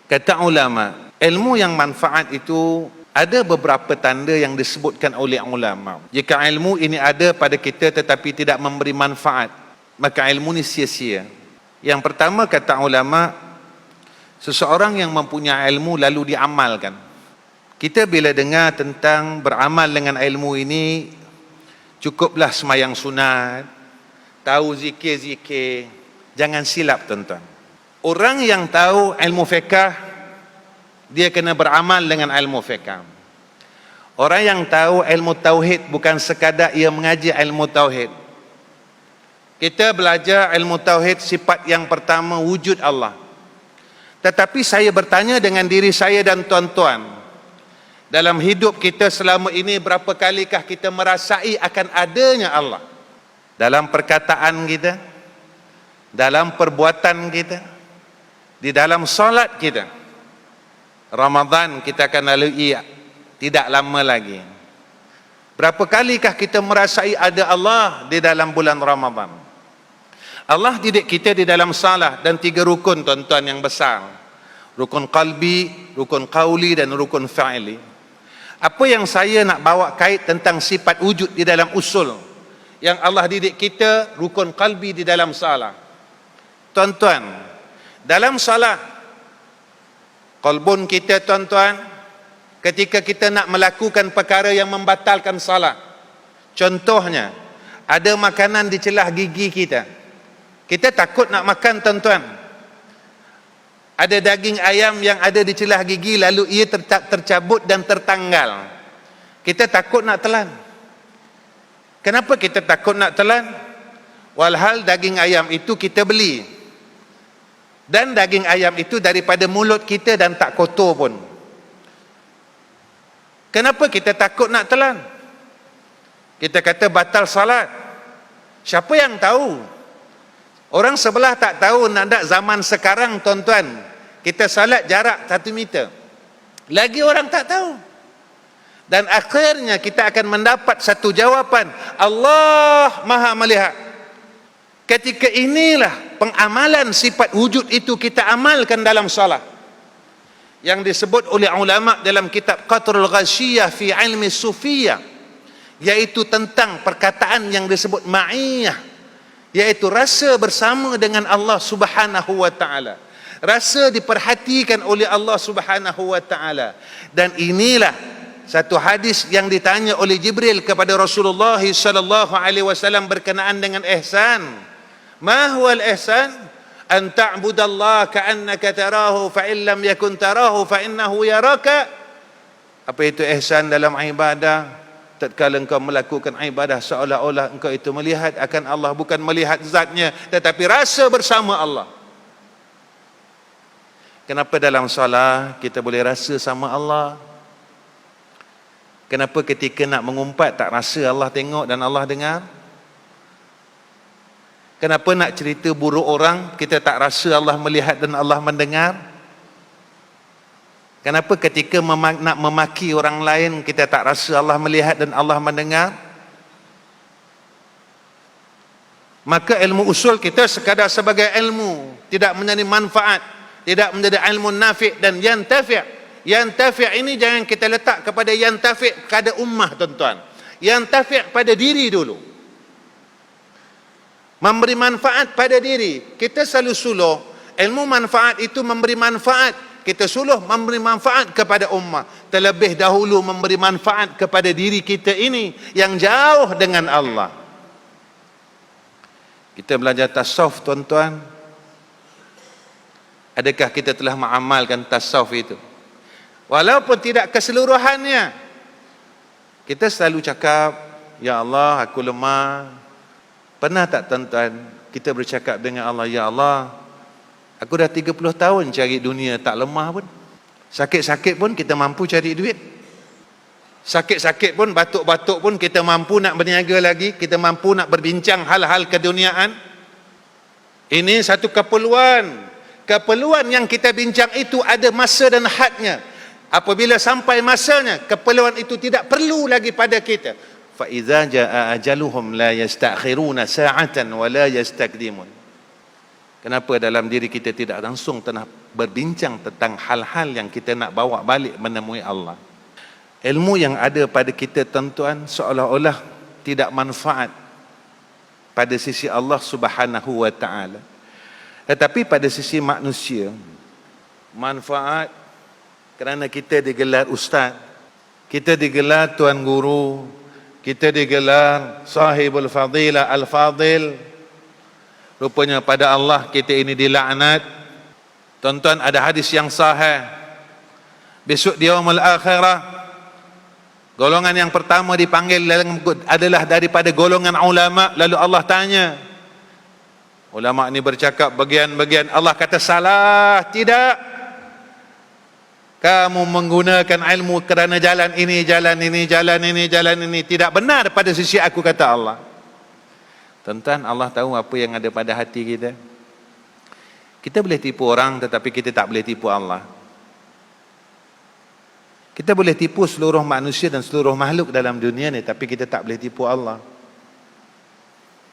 Kata ulama, ilmu yang manfaat itu ada beberapa tanda yang disebutkan oleh ulama. Jika ilmu ini ada pada kita tetapi tidak memberi manfaat, maka ilmu ini sia-sia. Yang pertama, kata ulama, seseorang yang mempunyai ilmu lalu diamalkan. Kita bila dengar tentang beramal dengan ilmu ini, cukuplah semayang sunat, tahu zikir-zikir. Jangan silap tuan-tuan. Orang yang tahu ilmu fiqh, dia kena beramal dengan ilmu fiqh. Orang yang tahu ilmu tauhid bukan sekadar ia mengaji ilmu tauhid. Kita belajar ilmu tauhid, sifat yang pertama wujud Allah. Tetapi saya bertanya dengan diri saya dan tuan-tuan, dalam hidup kita selama ini berapa kalikah kita merasai akan adanya Allah? Dalam perkataan kita, dalam perbuatan kita, di dalam solat kita. Ramadan kita akan lalui tidak lama lagi. Berapa kalikah kita merasai ada Allah di dalam bulan Ramadan? Allah didik kita di dalam salah dan 3 rukun tuan-tuan yang besar. Rukun qalbi, rukun qauli dan rukun fa'ili. Apa yang saya nak bawa kait tentang sifat wujud di dalam usul yang Allah didik kita, rukun qalbi di dalam salah. Tuan-tuan, dalam salah, qalbun kita tuan-tuan, ketika kita nak melakukan perkara yang membatalkan salah, contohnya, ada makanan di celah gigi kita, kita takut nak makan tuan-tuan. Ada daging ayam yang ada di celah gigi, lalu ia tercabut dan tertanggal, kita takut nak telan. Kenapa kita takut nak telan? Walhal daging ayam itu kita beli, dan daging ayam itu daripada mulut kita dan tak kotor pun. Kenapa kita takut nak telan? Kita kata batal salat. Siapa yang tahu? Orang sebelah tak tahu. Nak zaman sekarang tuan-tuan, kita salat jarak 1 meter, lagi orang tak tahu. Dan akhirnya kita akan mendapat satu jawapan, Allah Maha melihat. Ketika inilah pengamalan sifat wujud itu kita amalkan dalam salat, yang disebut oleh ulama dalam kitab Qatrul Ghashiyah fi ilmi sufiyah, yaitu tentang perkataan yang disebut ma'iyah, yaitu rasa bersama dengan Allah Subhanahu wa ta'ala, rasa diperhatikan oleh Allah Subhanahu wa ta'ala. Dan inilah satu hadis yang ditanya oleh Jibril kepada Rasulullah sallallahu alaihi wasallam berkenaan dengan ihsan. Ma huwa al-ihsan? An ta'budallaha ka'annaka tarahu fa in lam yakun tarahu fa innahu yaraka. Apa itu ihsan dalam ibadah? Tatkala engkau melakukan ibadah seolah-olah engkau itu melihat akan Allah, bukan melihat zatnya tetapi rasa bersama Allah. Kenapa dalam solat kita boleh rasa sama Allah? Kenapa ketika nak mengumpat tak rasa Allah tengok dan Allah dengar? Kenapa nak cerita buruk orang kita tak rasa Allah melihat dan Allah mendengar? Kenapa ketika nak memaki orang lain kita tak rasa Allah melihat dan Allah mendengar? Maka ilmu usul kita sekadar sebagai ilmu, tidak menjadi manfaat, tidak menjadi ilmu nafi' dan yantafi'. Yantafi' ini jangan kita letak kepada yantafi' kepada ummah tuan-tuan. Yantafi' pada diri dulu, memberi manfaat pada diri. Kita selalu suluh ilmu manfaat itu memberi manfaat, kita suluh memberi manfaat kepada ummah, terlebih dahulu memberi manfaat kepada diri kita ini yang jauh dengan Allah. Kita belajar tasawuf tuan-tuan, adakah kita telah mengamalkan tasawuf itu? Walaupun tidak keseluruhannya. Kita selalu cakap, ya Allah aku lemah. Pernah tak tuan-tuan kita bercakap dengan Allah, ya Allah aku dah 30 tahun cari dunia tak lemah pun. Sakit-sakit pun kita mampu cari duit. Sakit-sakit pun, batuk-batuk pun kita mampu nak berniaga lagi, kita mampu nak berbincang hal-hal keduniaan. Ini satu keperluan. Keperluan yang kita bincang itu ada masa dan hadnya. Apabila sampai masanya, keperluan itu tidak perlu lagi pada kita. Fa idza jaa ajaluhum la yastakhiruna sa'atan wa la yastakdimun. Kenapa dalam diri kita tidak langsung tengah berbincang tentang hal-hal yang kita nak bawa balik menemui Allah. Ilmu yang ada pada kita tuan-tuan seolah-olah tidak manfaat pada sisi Allah Subhanahu wa taala. Tetapi pada sisi manusia manfaat, kerana kita digelar ustaz, kita digelar tuan guru, kita digelar sahibul fadilah al-fadil. Rupanya pada Allah kita ini dilaknat. Tuan-tuan, ada hadis yang sahih. Besok di yaumul akhirah, golongan yang pertama dipanggil adalah daripada golongan ulama. Lalu Allah tanya, ulama ni bercakap bagian-bagian, Allah kata salah, tidak. Kamu menggunakan ilmu kerana jalan ini, jalan ini, jalan ini, jalan ini. Tidak benar pada sisi aku, kata Allah. Tuan-tuan, Allah tahu apa yang ada pada hati kita. Kita boleh tipu orang, tetapi kita tak boleh tipu Allah. Kita boleh tipu seluruh manusia dan seluruh makhluk dalam dunia ni, tapi kita tak boleh tipu Allah.